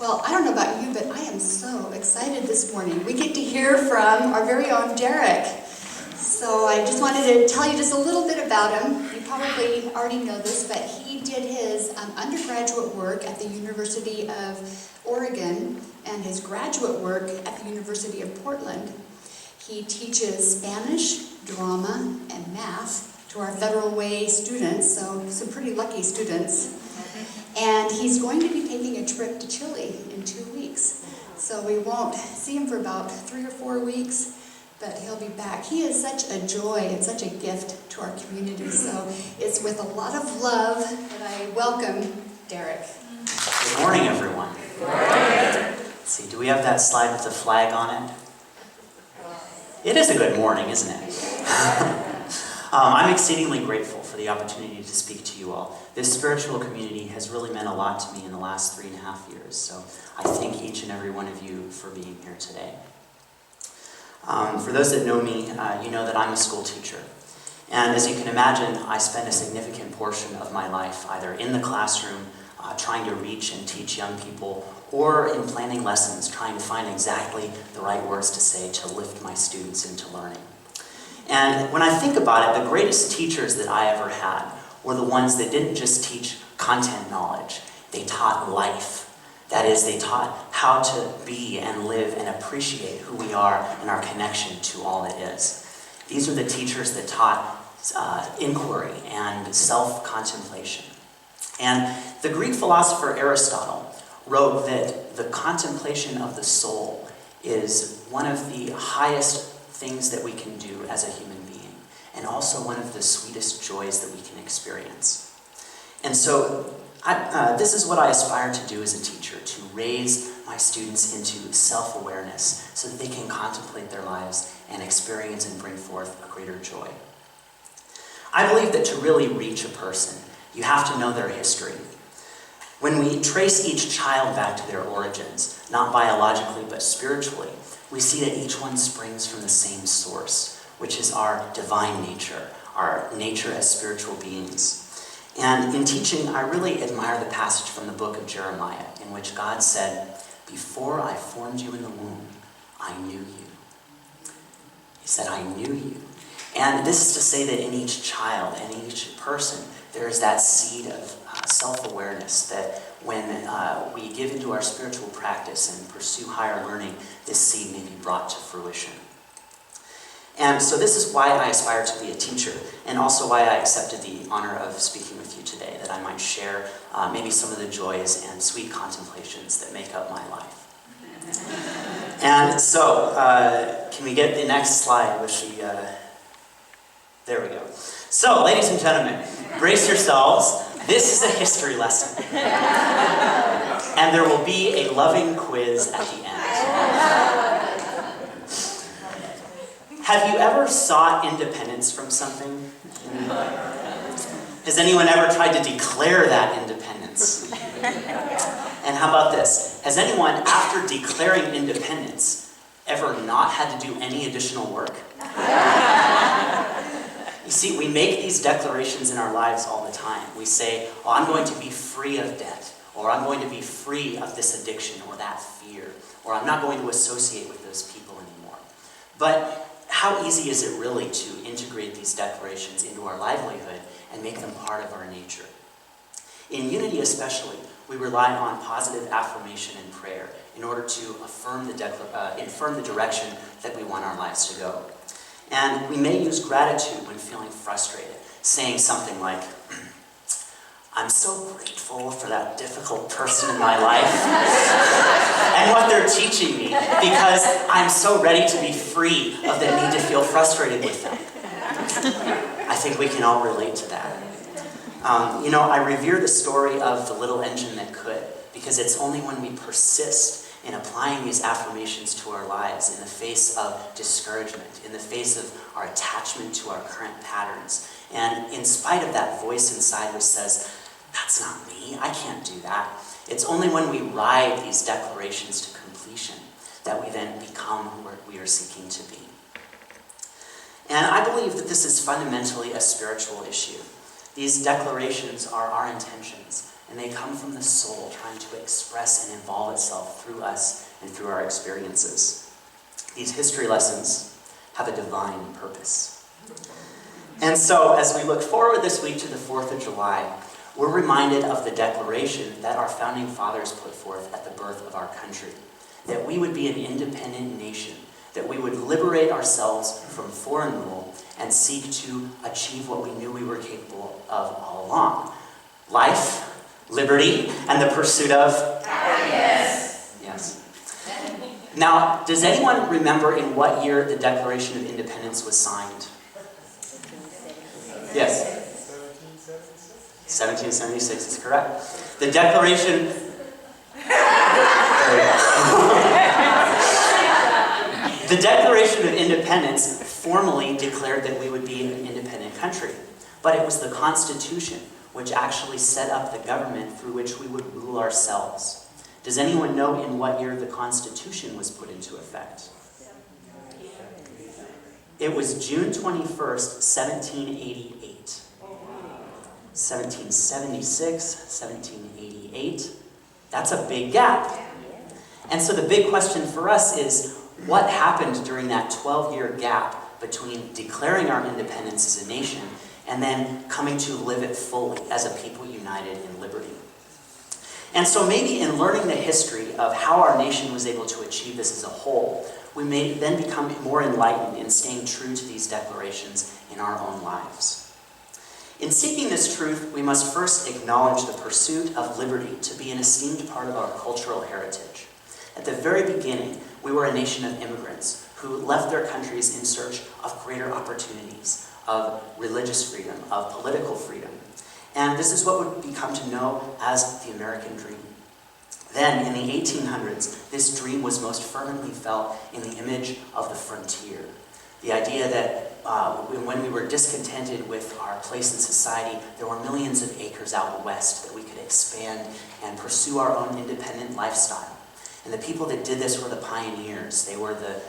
Well, I don't know about you, but I am so excited this morning. We get to hear from our very own Derek. So I just wanted to tell you just a little bit about him. You probably already know this, but he did his undergraduate work at the University of Oregon and his graduate work at the University of Portland. He teaches Spanish, drama, and math to our Federal Way students, so some pretty lucky students. And he's going to be taking a trip to Chile in 2 weeks. So we won't see him for about 3 or 4 weeks, but he'll be back. He is such a joy and such a gift to our community. So it's with a lot of love that I welcome Derek. Good morning, everyone. Good morning. Let's see, do we have that slide with the flag on it? It is a good morning, isn't it? I'm exceedingly grateful for the opportunity to speak to you all. This spiritual community has really meant a lot to me in the last 3.5 years, so I thank each and every one of you for being here today. For those that know me, you know that I'm a school teacher. And as you can imagine, I spend a significant portion of my life either in the classroom, trying to reach and teach young people, or in planning lessons, trying to find exactly the right words to say to lift my students into learning. And when I think about it, the greatest teachers that I ever had were the ones that didn't just teach content knowledge, they taught life. That is, they taught how to be and live and appreciate who we are and our connection to all that is. These are the teachers that taught inquiry and self-contemplation. And the Greek philosopher Aristotle wrote that the contemplation of the soul is one of the highest things that we can do as a human being, and also one of the sweetest joys that we can experience. And so this is what I aspire to do as a teacher, to raise my students into self-awareness so that they can contemplate their lives and experience and bring forth a greater joy. I believe that to really reach a person, you have to know their history. When we trace each child back to their origins, not biologically but spiritually, we see that each one springs from the same source, which is our divine nature, our nature as spiritual beings. And in teaching, I really admire the passage from the book of Jeremiah, in which God said, "Before I formed you in the womb, I knew you." He said, "I knew you." And this is to say that in each child and in each person, there is that seed of self-awareness that when we give into our spiritual practice and pursue higher learning, this seed may be brought to fruition. And so this is why I aspire to be a teacher, and also why I accepted the honor of speaking with you today, that I might share maybe some of the joys and sweet contemplations that make up my life. And so, can we get the next slide with the... there we go. So, ladies and gentlemen, brace yourselves. This is a history lesson. And there will be a loving quiz at the end. Have you ever sought independence from something? Has anyone ever tried to declare that independence? And how about this? Has anyone, after declaring independence, ever not had to do any additional work? You see, we make these declarations in our lives all the time. We say, "Oh, I'm going to be free of debt," or "I'm going to be free of this addiction or that fear," or "I'm not going to associate with those people anymore." But how easy is it really to integrate these declarations into our livelihood and make them part of our nature? In Unity especially, we rely on positive affirmation and prayer in order to affirm the direction that we want our lives to go. And we may use gratitude when feeling frustrated, saying something like, "I'm so grateful for that difficult person in my life and what they're teaching me, because I'm so ready to be free of the need to feel frustrated with them." I think we can all relate to that. I revere the story of the little engine that could, because it's only when we persist in applying these affirmations to our lives in the face of discouragement, in the face of our attachment to our current patterns, and in spite of that voice inside which says, "That's not me, I can't do that." It's only when we ride these declarations to completion that we then become who we are seeking to be. And I believe that this is fundamentally a spiritual issue. These declarations are our intentions, and they come from the soul, trying to express and involve itself through us and through our experiences. These history lessons have a divine purpose. And so, as we look forward this week to the 4th of July, we're reminded of the declaration that our founding fathers put forth at the birth of our country, that we would be an independent nation, that we would liberate ourselves from foreign rule and seek to achieve what we knew we were capable of all along. Life, liberty, and the pursuit of happiness. Yes. Now, does anyone remember in what year the Declaration of Independence was signed? Yes. 1776 is correct. The Declaration... The Declaration of Independence formally declared that we would be an independent country, but it was the Constitution which actually set up the government through which we would rule ourselves. Does anyone know in what year the Constitution was put into effect? It was June 21st, 1788. 1776, 1788. That's a big gap. And so the big question for us is, what happened during that 12-year gap between declaring our independence as a nation and then coming to live it fully as a people united in liberty? And so maybe in learning the history of how our nation was able to achieve this as a whole, we may then become more enlightened in staying true to these declarations in our own lives. In seeking this truth, we must first acknowledge the pursuit of liberty to be an esteemed part of our cultural heritage. At the very beginning, we were a nation of immigrants who left their countries in search of greater opportunities, of religious freedom, of political freedom. And this is what would become to know as the American dream. Then, in the 1800s, this dream was most fervently felt in the image of the frontier. The idea that when we were discontented with our place in society, there were millions of acres out west that we could expand and pursue our own independent lifestyle. And the people that did this were the pioneers. They were the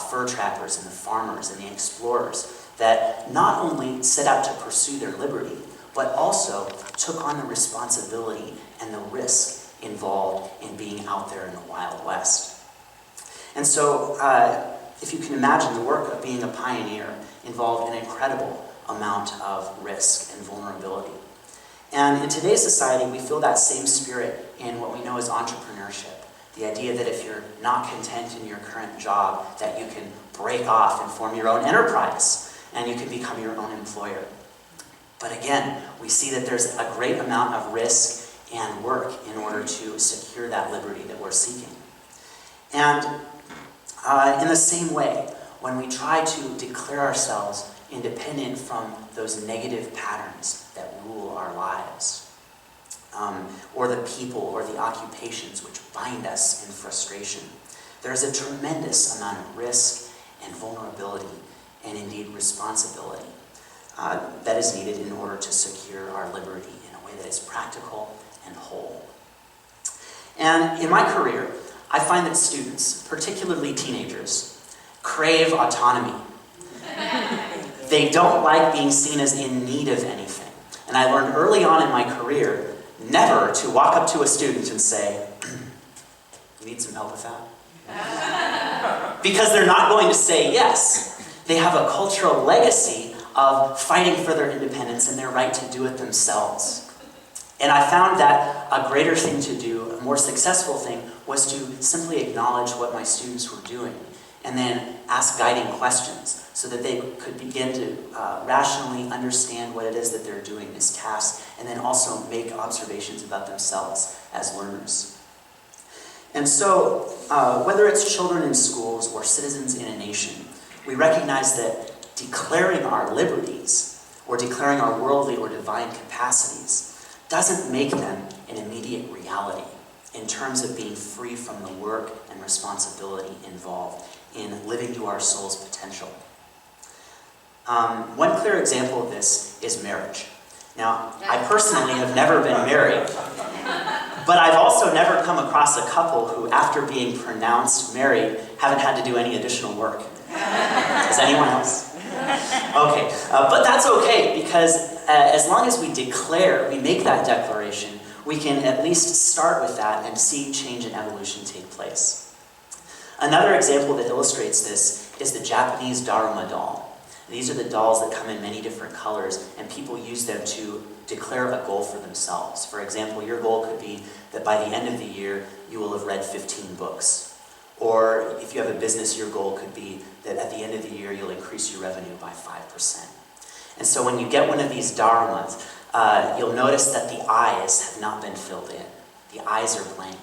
fur trappers and the farmers and the explorers that not only set out to pursue their liberty, but also took on the responsibility and the risk involved in being out there in the Wild West. And so, if you can imagine, the work of being a pioneer involved an incredible amount of risk and vulnerability. And in today's society, we feel that same spirit in what we know as entrepreneurship. The idea that if you're not content in your current job, that you can break off and form your own enterprise, and you can become your own employer. But again, we see that there's a great amount of risk and work in order to secure that liberty that we're seeking. And in the same way, when we try to declare ourselves independent from those negative patterns that rule our lives, or the people or the occupations which bind us in frustration, there's a tremendous amount of risk and vulnerability and indeed responsibility that is needed in order to secure our liberty in a way that is practical and whole. And in my career, I find that students, particularly teenagers, crave autonomy. They don't like being seen as in need of anything. And I learned early on in my career never to walk up to a student and say, "You need some help with that?" Because they're not going to say yes. They have a cultural legacy of fighting for their independence and their right to do it themselves. And I found that a greater thing to do, a more successful thing, was to simply acknowledge what my students were doing and then ask guiding questions so that they could begin to rationally understand what it is that they're doing, this task, and then also make observations about themselves as learners. And so, whether it's children in schools or citizens in a nation, we recognize that declaring our liberties or declaring our worldly or divine capacities doesn't make them an immediate reality in terms of being free from the work and responsibility involved in living to our soul's potential. One clear example of this is marriage. Now, I personally have never been married, but I've also never come across a couple who, after being pronounced married, haven't had to do any additional work. Does anyone else? Okay, but that's okay, because as long as we declare, we make that declaration, we can at least start with that and see change and evolution take place. Another example that illustrates this is the Japanese Daruma doll. These are the dolls that come in many different colors, and people use them to declare a goal for themselves. For example, your goal could be that by the end of the year, you will have read 15 books. Or if you have a business, your goal could be that at the end of the year, you'll increase your revenue by 5%. And so when you get one of these darumas, you'll notice that the eyes have not been filled in. The eyes are blank.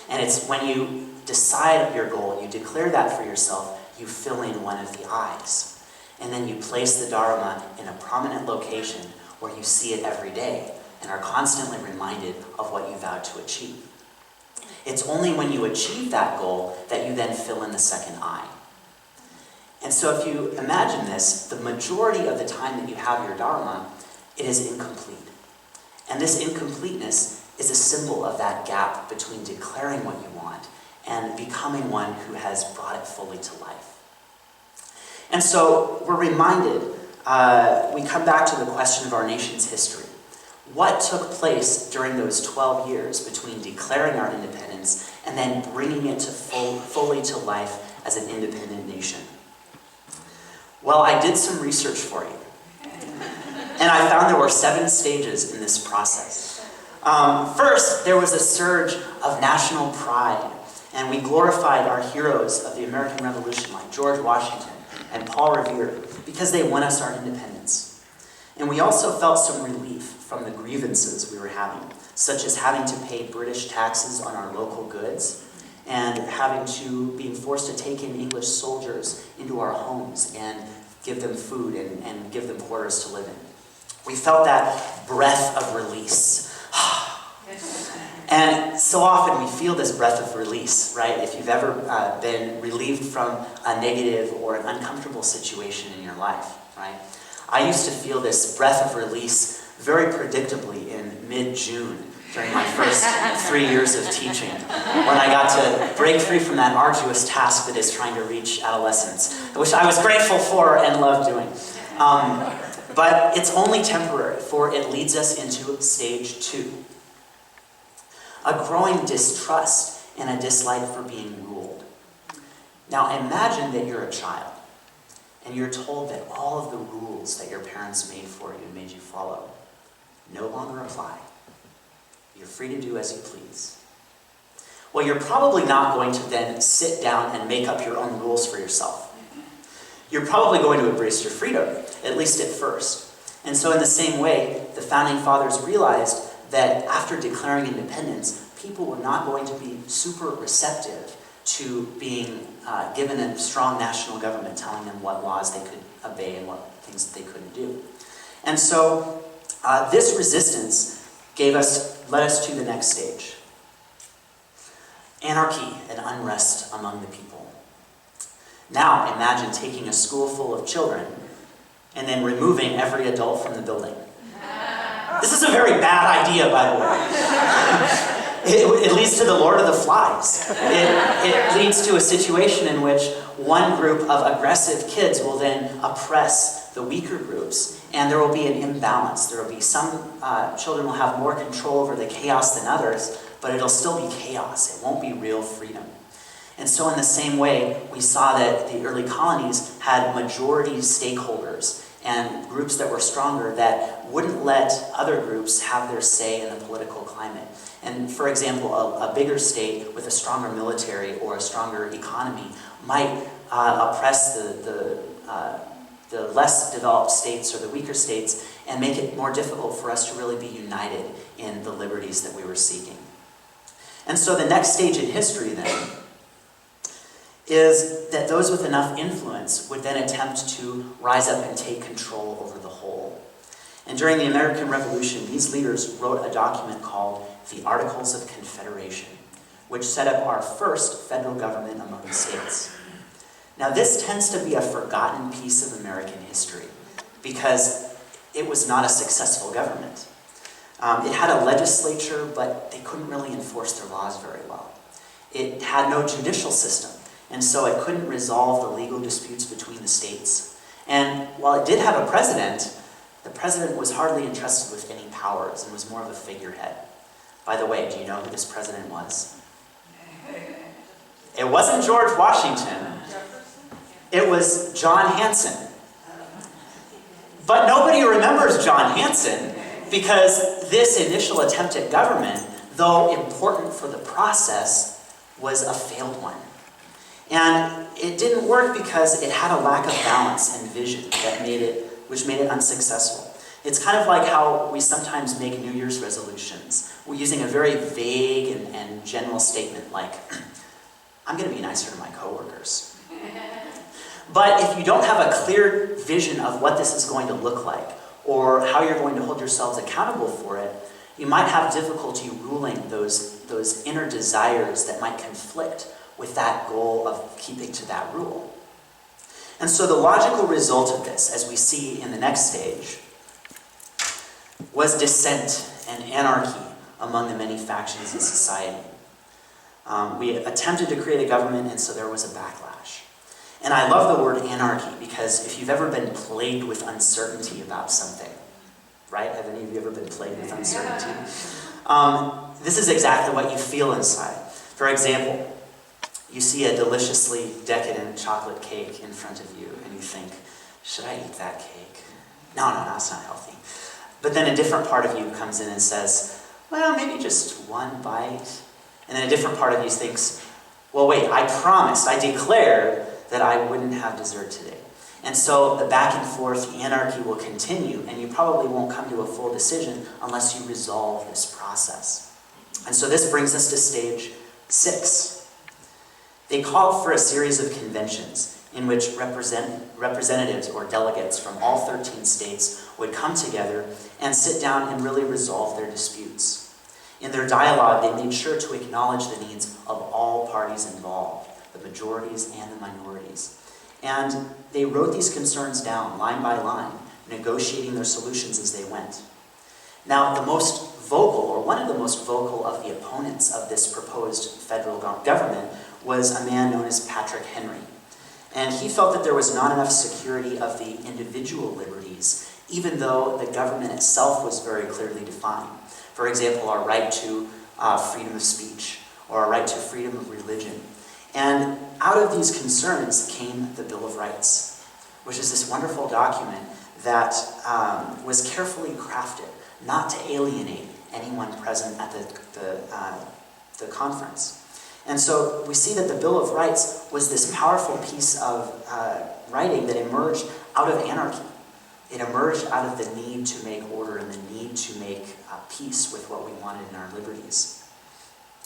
And it's when you decide your goal, you declare that for yourself, you fill in one of the eyes. And then you place the daruma in a prominent location where you see it every day and are constantly reminded of what you vowed to achieve. It's only when you achieve that goal that you then fill in the second eye. And so if you imagine this, the majority of the time that you have your daruma, it is incomplete. And this incompleteness is a symbol of that gap between declaring what you want and becoming one who has brought it fully to life. And so we're reminded, we come back to the question of our nation's history. What took place during those 12 years between declaring our independence and then bringing it to fully to life as an independent nation? Well, I did some research for you. And I found there were 7 stages in this process. First, there was a surge of national pride, and we glorified our heroes of the American Revolution like George Washington and Paul Revere because they won us our independence. And we also felt some relief from the grievances we were having, such as having to pay British taxes on our local goods and being forced to take in English soldiers into our homes and give them food and give them quarters to live in. We felt that breath of release. And so often we feel this breath of release, right? If you've ever been relieved from a negative or an uncomfortable situation in your life, right? I used to feel this breath of release very predictably in mid-June during my first 3 years of teaching, when I got to break free from that arduous task that is trying to reach adolescents, which I was grateful for and loved doing. But it's only temporary, for it leads us into stage 2. A growing distrust and a dislike for being ruled. Now imagine that you're a child, and you're told that all of the rules that your parents made for you and made you follow no longer apply. You're free to do as you please. Well, you're probably not going to then sit down and make up your own rules for yourself. You're probably going to embrace your freedom, at least at first. And so in the same way, the Founding Fathers realized that after declaring independence, people were not going to be super receptive to being given a strong national government telling them what laws they could obey and what things that they couldn't do. And so this resistance led us to the next stage. Anarchy and unrest among the people. Now imagine taking a school full of children and then removing every adult from the building. This is a very bad idea, by the way. It leads to the Lord of the Flies. It leads to a situation in which one group of aggressive kids will then oppress the weaker groups, and there will be an imbalance. There will be some children will have more control over the chaos than others, but it'll still be chaos. It won't be real freedom. And so in the same way, we saw that the early colonies had majority stakeholders and groups that were stronger that wouldn't let other groups have their say in the political climate. And for example, a bigger state with a stronger military or a stronger economy might oppress the less developed states or the weaker states and make it more difficult for us to really be united in the liberties that we were seeking. And so the next stage in history then is that those with enough influence would then attempt to rise up and take control over the whole. And during the American Revolution, these leaders wrote a document called the Articles of Confederation, which set up our first federal government among the states. Now this tends to be a forgotten piece of American history because it was not a successful government. It had a legislature, but they couldn't really enforce their laws very well. It had no judicial system, and so it couldn't resolve the legal disputes between the states. And while it did have a president, the president was hardly entrusted with any powers and was more of a figurehead. By the way, do you know who this president was? It wasn't George Washington. It was John Hanson. But nobody remembers John Hanson because this initial attempt at government, though important for the process, was a failed one. And it didn't work because it had a lack of balance and vision which made it unsuccessful. It's kind of like how we sometimes make New Year's resolutions. We're using a very vague and general statement like, I'm going to be nicer to my coworkers. But if you don't have a clear vision of what this is going to look like, or how you're going to hold yourselves accountable for it, you might have difficulty ruling those inner desires that might conflict with that goal of keeping to that rule. And so the logical result of this, as we see in the next stage, was dissent and anarchy among the many factions in society. We attempted to create a government, and so there was a backlash. And I love the word anarchy because if you've ever been plagued with uncertainty about something, right? Have any of you ever been plagued with uncertainty? This is exactly what you feel inside. For example, you see a deliciously decadent chocolate cake in front of you and you think, should I eat that cake? No, it's not healthy. But then a different part of you comes in and says, well, maybe just one bite. And then a different part of you thinks, well, wait, I promised, I declared that I wouldn't have dessert today. And so the back and forth, the anarchy will continue, and you probably won't come to a full decision unless you resolve this process. And so this brings us to stage 6. They called for a series of conventions in which representatives or delegates from all 13 states would come together and sit down and really resolve their disputes. In their dialogue, they made sure to acknowledge the needs of all parties involved, the majorities and the minorities. And they wrote these concerns down line by line, negotiating their solutions as they went. Now, the most vocal, or one of the most vocal of the opponents of this proposed federal government was a man known as Patrick Henry. And he felt that there was not enough security of the individual liberties, even though the government itself was very clearly defined. For example, our right to freedom of speech, or our right to freedom of religion. And out of these concerns came the Bill of Rights, which is this wonderful document that was carefully crafted, not to alienate anyone present at the conference. And so we see that the Bill of Rights was this powerful piece of writing that emerged out of anarchy. It emerged out of the need to make order and the need to make peace with what we wanted in our liberties.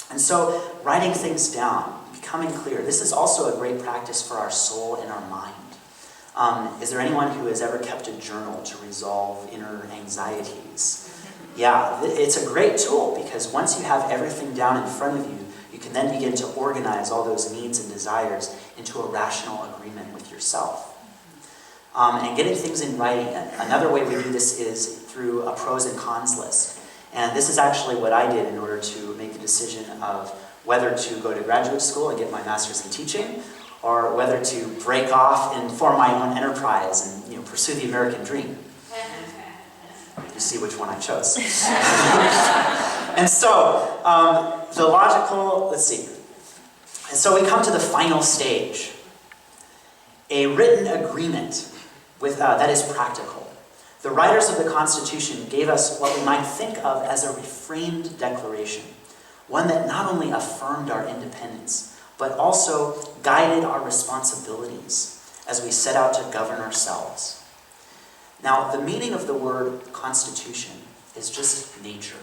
And so writing things down, becoming clear, this is also a great practice for our soul and our mind. Is there anyone who has ever kept a journal to resolve inner anxieties? Yeah, it's a great tool because once you have everything down in front of you, you can then begin to organize all those needs and desires into a rational agreement with yourself. And getting things in writing, another way we do this is through a pros and cons list. And this is actually what I did in order to make the decision of whether to go to graduate school and get my master's in teaching, or whether to break off and form my own enterprise and pursue the American dream. You see which one I chose. And so, the logical, let's see. And so we come to the final stage. A written agreement that is practical. The writers of the Constitution gave us what we might think of as a reframed declaration, one that not only affirmed our independence, but also guided our responsibilities as we set out to govern ourselves. Now, the meaning of the word Constitution is just nature.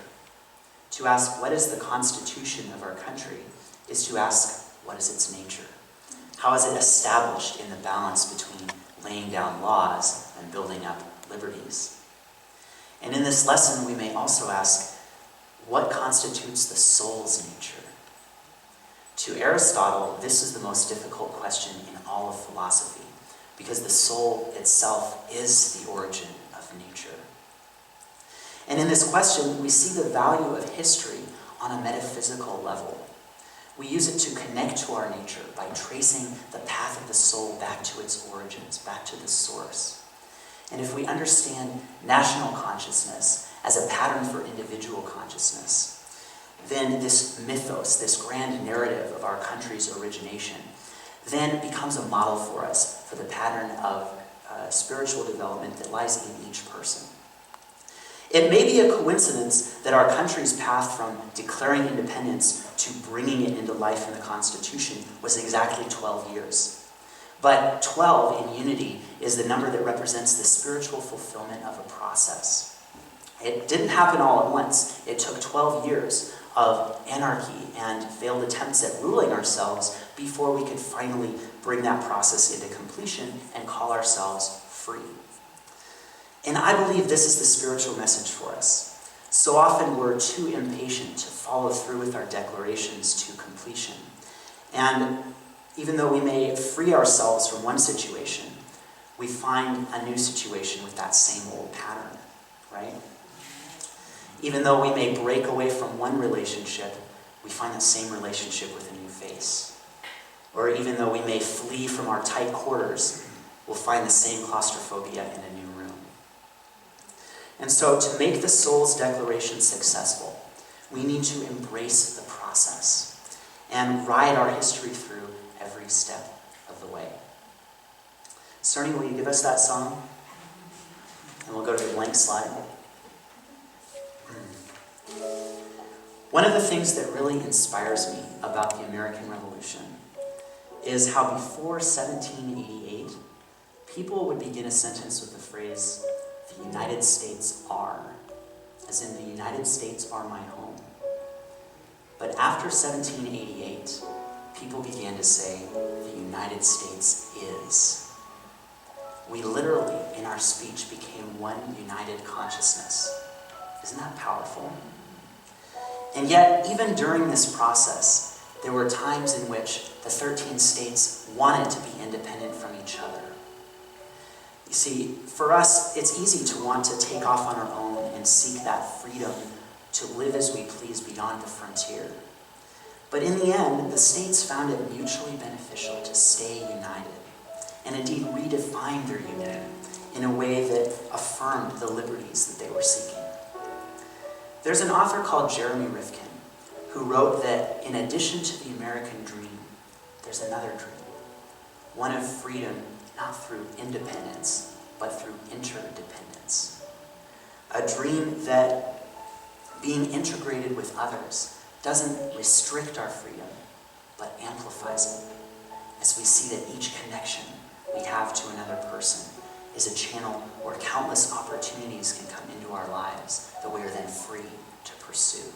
To ask what is the Constitution of our country is to ask what is its nature. How is it established in the balance between laying down laws and building up liberties? And in this lesson, we may also ask, what constitutes the soul's nature? To Aristotle, this is the most difficult question in all of philosophy, because the soul itself is the origin of nature. And in this question, we see the value of history on a metaphysical level. We use it to connect to our nature by tracing the path of the soul back to its origins, back to the source. And if we understand national consciousness as a pattern for individual consciousness, then this mythos, this grand narrative of our country's origination, then becomes a model for us for the pattern of spiritual development that lies in each person. It may be a coincidence that our country's path from declaring independence to bringing it into life in the Constitution was exactly 12 years. But 12 in unity is the number that represents the spiritual fulfillment of a process. It didn't happen all at once. It took 12 years of anarchy and failed attempts at ruling ourselves before we could finally bring that process into completion and call ourselves free. And I believe this is the spiritual message for us. So often we're too impatient to follow through with our declarations to completion. And even though we may free ourselves from one situation, we find a new situation with that same old pattern, right? Even though we may break away from one relationship, we find the same relationship with a new face. Or even though we may flee from our tight quarters, we'll find the same claustrophobia in a new room. And so to make the soul's declaration successful, we need to embrace the process and ride our history through every step of the way. Cerny, will you give us that song? And we'll go to the blank slide. One of the things that really inspires me about the American Revolution is how before 1788, people would begin a sentence with the phrase, "The United States are," as in the United States are my home. But after 1788, people began to say, "The United States is." We literally, in our speech, became one united consciousness. Isn't that powerful? And yet, even during this process, there were times in which the 13 states wanted to be independent from each other. You see, for us, it's easy to want to take off on our own and seek that freedom to live as we please beyond the frontier. But in the end, the states found it mutually beneficial to stay united, and indeed redefine their unity in a way that affirmed the liberties that they were seeking. There's an author called Jeremy Rifkin who wrote that in addition to the American dream, there's another dream, one of freedom not through independence, but through interdependence. A dream that being integrated with others doesn't restrict our freedom, but amplifies it, as we see that each connection we have to another person is a channel where countless opportunities can come into our lives that we are then free to pursue.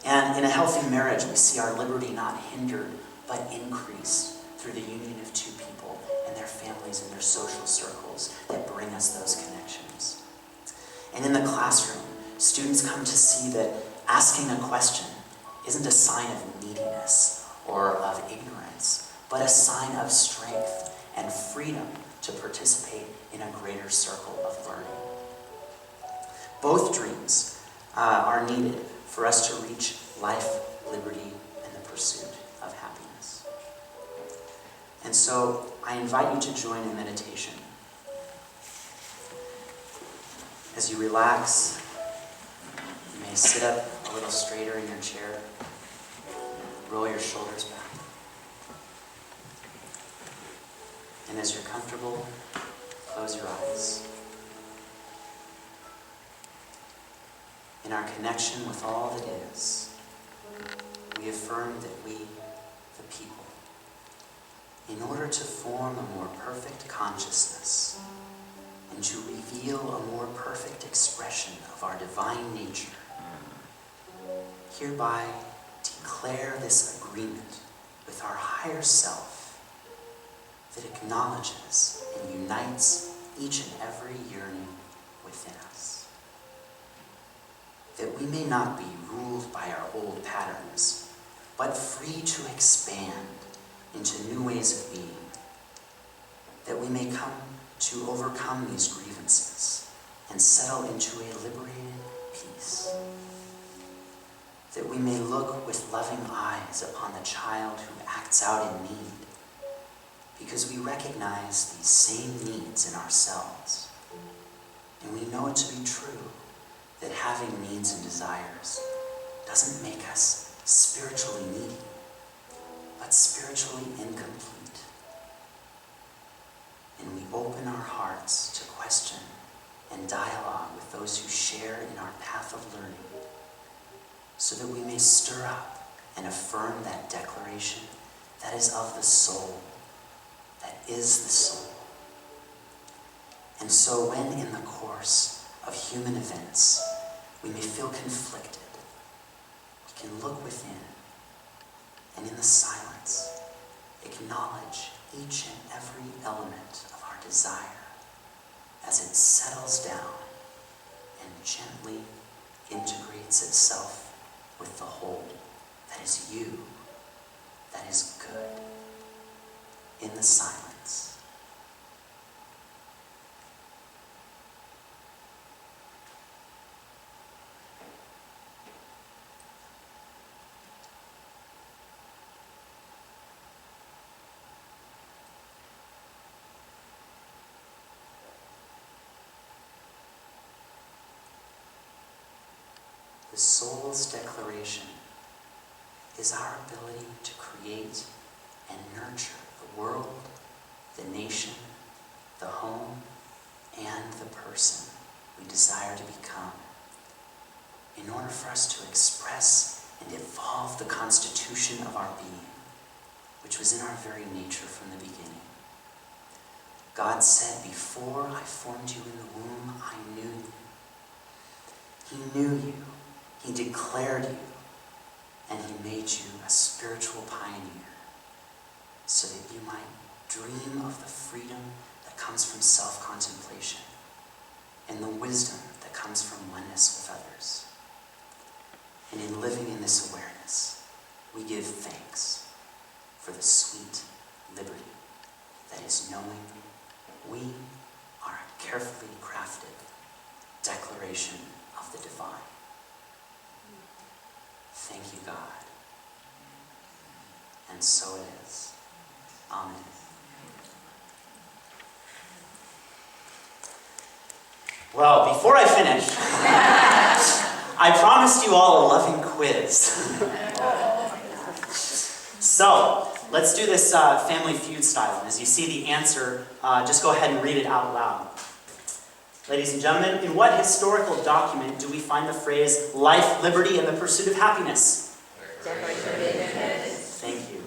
And in a healthy marriage, we see our liberty not hindered, but increased through the union of two people and their families and their social circles that bring us those connections. And in the classroom, students come to see that asking a question isn't a sign of neediness or of ignorance, but a sign of strength and freedom to participate in a greater circle of learning. Both dreams are needed for us to reach life, liberty, and the pursuit of happiness. And so I invite you to join in meditation. As you relax, you may sit up a little straighter in your chair, roll your shoulders back. And as you're comfortable, close your eyes. In our connection with all that is, we affirm that we, the people, in order to form a more perfect consciousness and to reveal a more perfect expression of our divine nature, hereby declare this agreement with our higher self that acknowledges and unites each and every yearning within us. That we may not be ruled by our old patterns, but free to expand into new ways of being. That we may come to overcome these grievances and settle into a liberated peace. That we may look with loving eyes upon the child who acts out in need, because we recognize these same needs in ourselves. And we know it to be true that having needs and desires doesn't make us spiritually needy, but spiritually incomplete. And we open our hearts to question and dialogue with those who share in our path of learning, so that we may stir up and affirm that declaration that is of the soul, that is the soul. And so when in the course of human events we may feel conflicted, we can look within and in the silence acknowledge each and every element of our desire as it settles down and gently integrates itself with the whole that is you, that is good, in the silence. The soul's declaration is our ability to create and nurture the world, the nation, the home, and the person we desire to become, in order for us to express and evolve the constitution of our being, which was in our very nature from the beginning. God said, "Before I formed you in the womb, I knew you." He knew you. He declared you, and he made you a spiritual pioneer so that you might dream of the freedom that comes from self-contemplation and the wisdom that comes from oneness with others. And in living in this awareness, we give thanks for the sweet liberty that is knowing we are a carefully crafted declaration of the divine. Thank you, God. And so it is. Amen. Well, before I finish, I promised you all a loving quiz. So, let's do this Family Feud style. And as you see the answer, just go ahead and read it out loud. Ladies and gentlemen, in what historical document do we find the phrase, life, liberty, and the pursuit of happiness? Thank you.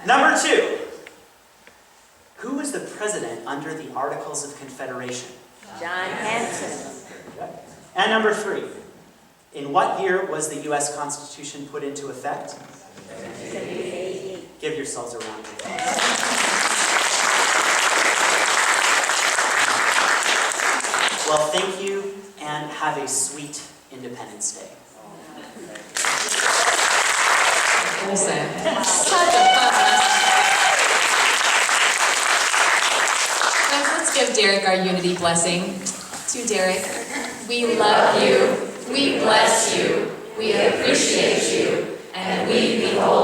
Number 2. Who was the president under the Articles of Confederation? John Hanson. And number 3. In what year was the U.S. Constitution put into effect? Give yourselves a round of applause. Well, thank you, and have a sweet Independence Day. Olsen. Such a fun Guys, let's give Derek our unity blessing. To Derek, we love you, we bless you, we appreciate you, and we behold